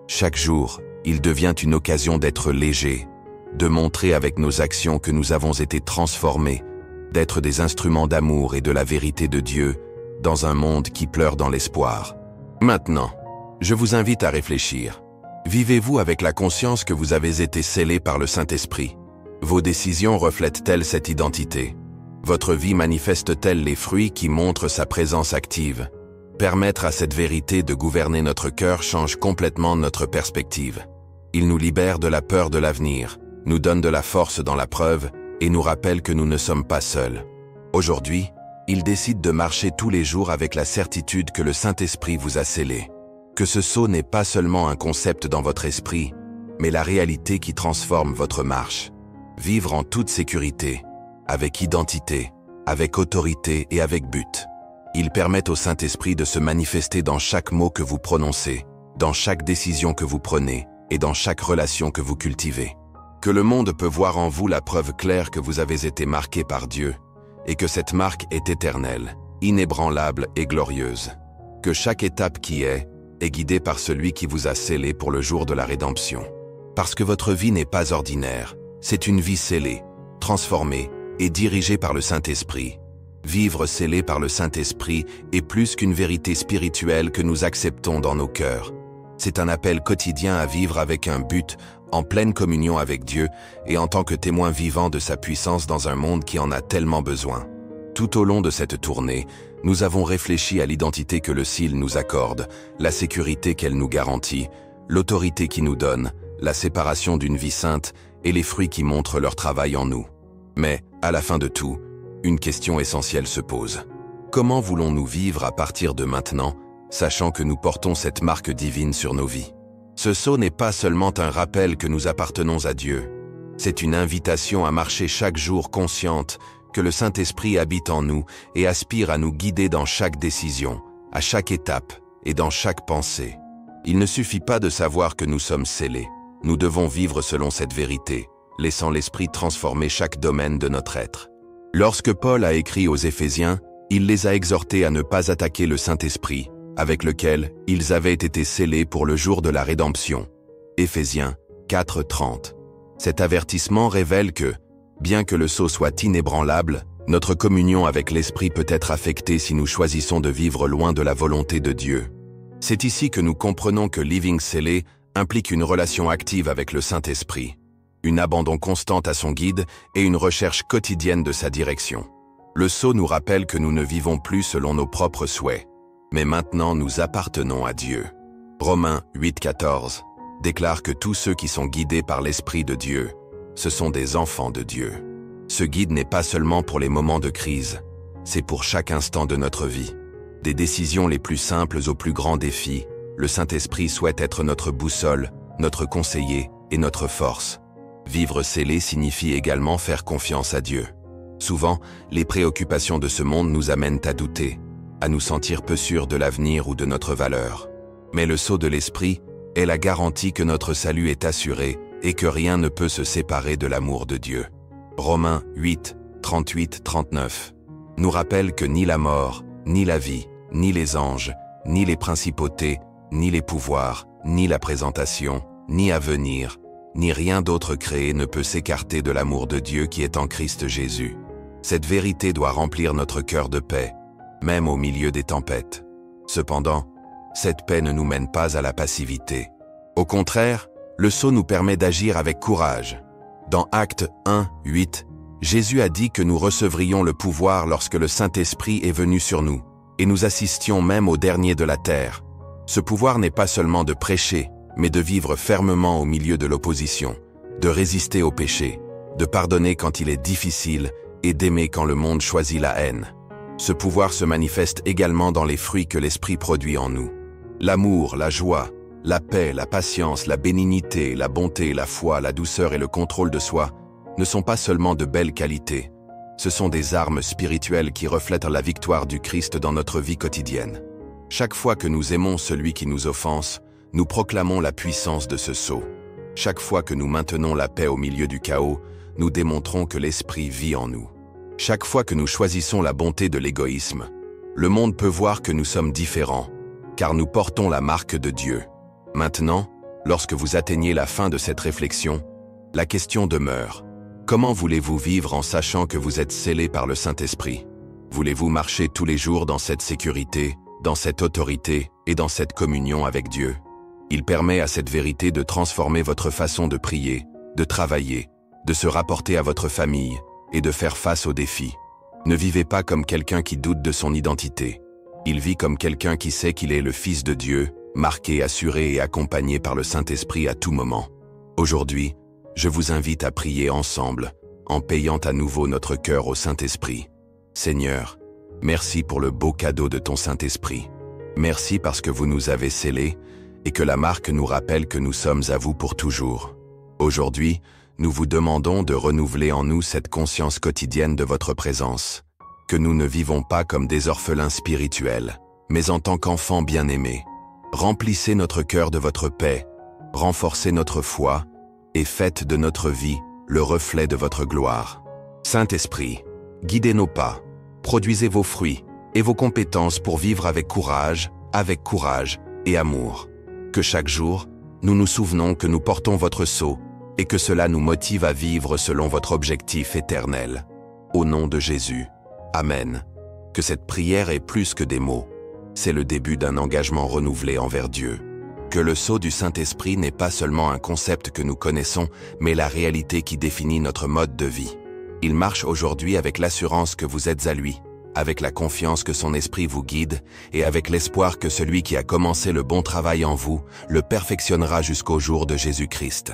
Chaque jour, Il devient une occasion d'être léger, de montrer avec nos actions que nous avons été transformés, d'être des instruments d'amour et de la vérité de Dieu dans un monde qui pleure dans l'espoir. Maintenant, je vous invite à réfléchir. Vivez-vous avec la conscience que vous avez été scellés par le Saint-Esprit? Vos décisions reflètent-elles cette identité? Votre vie manifeste-t-elle les fruits qui montrent sa présence active? Permettre à cette vérité de gouverner notre cœur change complètement notre perspective. Il nous libère de la peur de l'avenir, nous donne de la force dans la preuve et nous rappelle que nous ne sommes pas seuls. Aujourd'hui, il décide de marcher tous les jours avec la certitude que le Saint-Esprit vous a scellé. Que ce sceau n'est pas seulement un concept dans votre esprit, mais la réalité qui transforme votre marche. Vivre en toute sécurité, avec identité, avec autorité et avec but. Il permet au Saint-Esprit de se manifester dans chaque mot que vous prononcez, dans chaque décision que vous prenez et dans chaque relation que vous cultivez. Que le monde peut voir en vous la preuve claire que vous avez été marqué par Dieu et que cette marque est éternelle, inébranlable et glorieuse. Que chaque étape qui est guidée par celui qui vous a scellé pour le jour de la rédemption. Parce que votre vie n'est pas ordinaire, c'est une vie scellée, transformée et dirigée par le Saint-Esprit. Vivre scellé par le Saint-Esprit est plus qu'une vérité spirituelle que nous acceptons dans nos cœurs. C'est un appel quotidien à vivre avec un but, en pleine communion avec Dieu et en tant que témoin vivant de sa puissance dans un monde qui en a tellement besoin. Tout au long de cette tournée, nous avons réfléchi à l'identité que le ciel nous accorde, la sécurité qu'elle nous garantit, l'autorité qu'il nous donne, la séparation d'une vie sainte et les fruits qui montrent leur travail en nous. Mais, à la fin de tout, une question essentielle se pose. Comment voulons-nous vivre à partir de maintenant, sachant que nous portons cette marque divine sur nos vies? Ce sceau n'est pas seulement un rappel que nous appartenons à Dieu. C'est une invitation à marcher chaque jour consciente que le Saint-Esprit habite en nous et aspire à nous guider dans chaque décision, à chaque étape et dans chaque pensée. Il ne suffit pas de savoir que nous sommes scellés. Nous devons vivre selon cette vérité, laissant l'Esprit transformer chaque domaine de notre être. Lorsque Paul a écrit aux Éphésiens, il les a exhortés à ne pas attaquer le Saint-Esprit, avec lequel ils avaient été scellés pour le jour de la rédemption. Éphésiens 4:30. Cet avertissement révèle que, bien que le sceau soit inébranlable, notre communion avec l'Esprit peut être affectée si nous choisissons de vivre loin de la volonté de Dieu. C'est ici que nous comprenons que Living Scellé implique une relation active avec le Saint-Esprit, une abandon constante à son guide et une recherche quotidienne de sa direction. Le sceau nous rappelle que nous ne vivons plus selon nos propres souhaits, mais maintenant nous appartenons à Dieu. Romains 8:14 déclare que tous ceux qui sont guidés par l'Esprit de Dieu, ce sont des enfants de Dieu. Ce guide n'est pas seulement pour les moments de crise, c'est pour chaque instant de notre vie. Des décisions les plus simples aux plus grands défis, le Saint-Esprit souhaite être notre boussole, notre conseiller et notre force. Vivre scellé signifie également faire confiance à Dieu. Souvent, les préoccupations de ce monde nous amènent à douter, à nous sentir peu sûrs de l'avenir ou de notre valeur. Mais le sceau de l'Esprit est la garantie que notre salut est assuré et que rien ne peut se séparer de l'amour de Dieu. Romains 8:38-39 nous rappelle que ni la mort, ni la vie, ni les anges, ni les principautés, ni les pouvoirs, ni la présentation, ni à venir, ni rien d'autre créé ne peut s'écarter de l'amour de Dieu qui est en Christ Jésus. Cette vérité doit remplir notre cœur de paix, même au milieu des tempêtes. Cependant, cette paix ne nous mène pas à la passivité. Au contraire, le sceau nous permet d'agir avec courage. Dans Actes 1:8, Jésus a dit que nous recevrions le pouvoir lorsque le Saint-Esprit est venu sur nous, et nous assistions même aux derniers de la terre. Ce pouvoir n'est pas seulement de prêcher, mais de vivre fermement au milieu de l'opposition, de résister au péché, de pardonner quand il est difficile et d'aimer quand le monde choisit la haine. Ce pouvoir se manifeste également dans les fruits que l'Esprit produit en nous. L'amour, la joie, la paix, la patience, la bénignité, la bonté, la foi, la douceur et le contrôle de soi ne sont pas seulement de belles qualités. Ce sont des armes spirituelles qui reflètent la victoire du Christ dans notre vie quotidienne. Chaque fois que nous aimons celui qui nous offense, nous proclamons la puissance de ce sceau. Chaque fois que nous maintenons la paix au milieu du chaos, nous démontrons que l'Esprit vit en nous. Chaque fois que nous choisissons la bonté de l'égoïsme, le monde peut voir que nous sommes différents, car nous portons la marque de Dieu. Maintenant, lorsque vous atteignez la fin de cette réflexion, la question demeure. Comment voulez-vous vivre en sachant que vous êtes scellé par le Saint-Esprit? Voulez-vous marcher tous les jours dans cette sécurité, dans cette autorité et dans cette communion avec Dieu? Il permet à cette vérité de transformer votre façon de prier, de travailler, de se rapporter à votre famille et de faire face aux défis. Ne vivez pas comme quelqu'un qui doute de son identité. Il vit comme quelqu'un qui sait qu'il est le Fils de Dieu, marqué, assuré et accompagné par le Saint-Esprit à tout moment. Aujourd'hui, je vous invite à prier ensemble, en payant à nouveau notre cœur au Saint-Esprit. Seigneur, merci pour le beau cadeau de ton Saint-Esprit. Merci parce que vous nous avez scellés et que la marque nous rappelle que nous sommes à vous pour toujours. Aujourd'hui, nous vous demandons de renouveler en nous cette conscience quotidienne de votre présence, que nous ne vivons pas comme des orphelins spirituels, mais en tant qu'enfants bien-aimés. Remplissez notre cœur de votre paix, renforcez notre foi et faites de notre vie le reflet de votre gloire. Saint-Esprit, guidez nos pas, produisez vos fruits et vos compétences pour vivre avec courage et amour. Que chaque jour, nous nous souvenons que nous portons votre sceau et que cela nous motive à vivre selon votre objectif éternel. Au nom de Jésus. Amen. Que cette prière est plus que des mots. C'est le début d'un engagement renouvelé envers Dieu. Que le sceau du Saint-Esprit n'est pas seulement un concept que nous connaissons, mais la réalité qui définit notre mode de vie. Il marche aujourd'hui avec l'assurance que vous êtes à lui, avec la confiance que son esprit vous guide et avec l'espoir que celui qui a commencé le bon travail en vous le perfectionnera jusqu'au jour de Jésus-Christ.